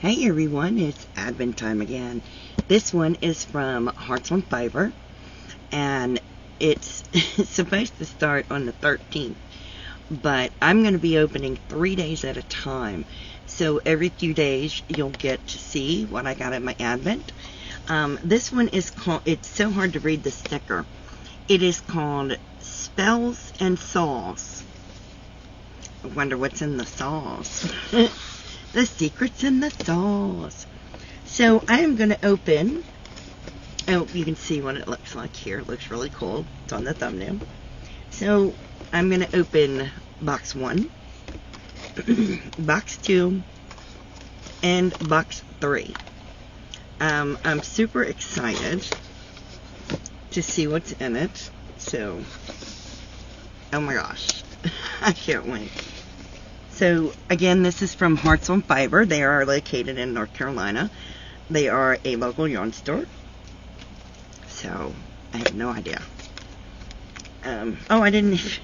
Hey everyone, it's Advent time again. This one is from Hearts on Fiber, and it's supposed to start on the 13th, but I'm going to be opening 3 days at a time. So every few days you'll get to see what I got at my Advent. This one is called, it's so hard to read the sticker. It is called Spells and Saws. I wonder what's in the saws. The secret's in the saws. So I am going to open. Oh, you can see what it looks like here. It looks really cool. It's on the thumbnail. So I'm going to open box 1, box 2, and box 3. I'm super excited to see what's in it. So, oh my gosh, I can't wait. So, again, this is from Hearts on Fiber. They are located in North Carolina. They are a local yarn store. So, I have no idea. Oh, I didn't...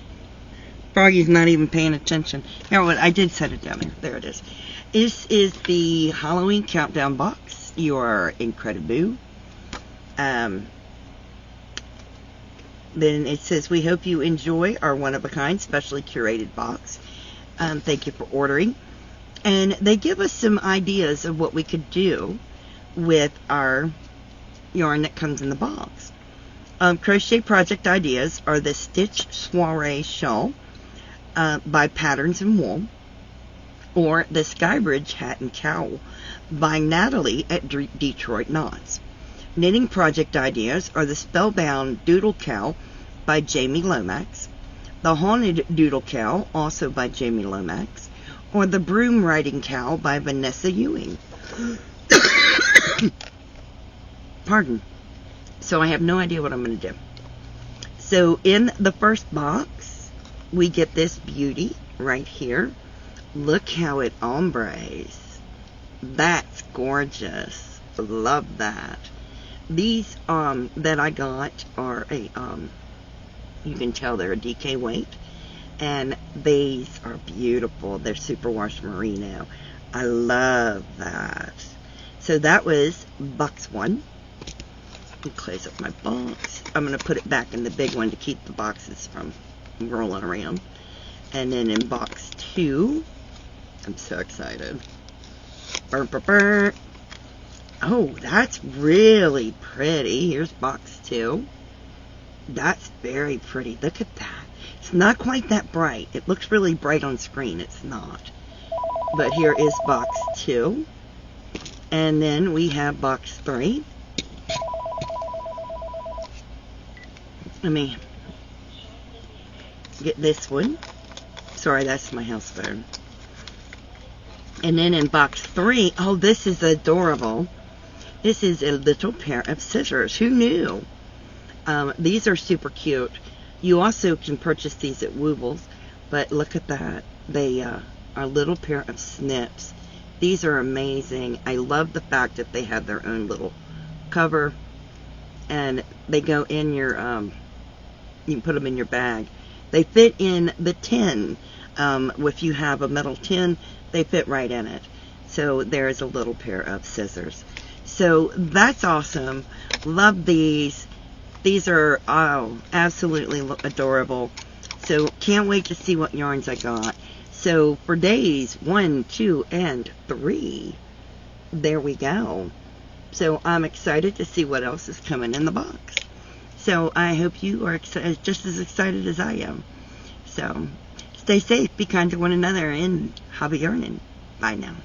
Froggy's not even paying attention. Here, what I did set it down there. There it is. This is the Halloween Countdown box. You are incredible. Then it says, we hope you enjoy our one-of-a-kind, specially curated box. Thank you for ordering. And they give us some ideas of what we could do with our yarn that comes in the box. Crochet project ideas are the Stitch Soiree Shawl by Patterns and Wool, or the Skybridge Hat and Cowl by Natalie at Detroit Knots. Knitting project ideas are the Spellbound Doodle Cowl by Jamie Lomax, the Haunted Doodle Cowl, also by Jamie Lomax, or the Broom Riding Cowl by Vanessa Ewing. Pardon. So I have no idea what I'm going to do. So in the first box, we get this beauty right here. Look how it ombres. That's gorgeous. Love that. These that I got are a you can tell they're a DK weight, and these are beautiful. They're superwash merino. I love that. So that was box 1. Let me close up my box. I'm going to put it back in the big one to keep the boxes from rolling around. And then in box 2, I'm so excited. Burr, burr, burr. Oh, that's really pretty. Here's box 2. That's very pretty. Look at that. It's not quite that bright. It looks really bright on screen. It's not. But here is box 2. And then we have box 3. Let me get this one. Sorry, that's my house phone. And then in box 3, oh, this is adorable. This is a little pair of scissors. Who knew? These are super cute. You also can purchase these at Woobles, but look at that. They are a little pair of snips. These are amazing. I love the fact that they have their own little cover, and they go in your, you can put them in your bag. They fit in the tin. If you have a metal tin, they fit right in it. So there's a little pair of scissors. So that's awesome. Love these. These are, oh, absolutely adorable. So can't wait to see what yarns I got. So for days 1, 2, and 3, there we go. So I'm excited to see what else is coming in the box. So I hope you are just as excited as I am. So stay safe, be kind to one another, and happy yarning. Bye now.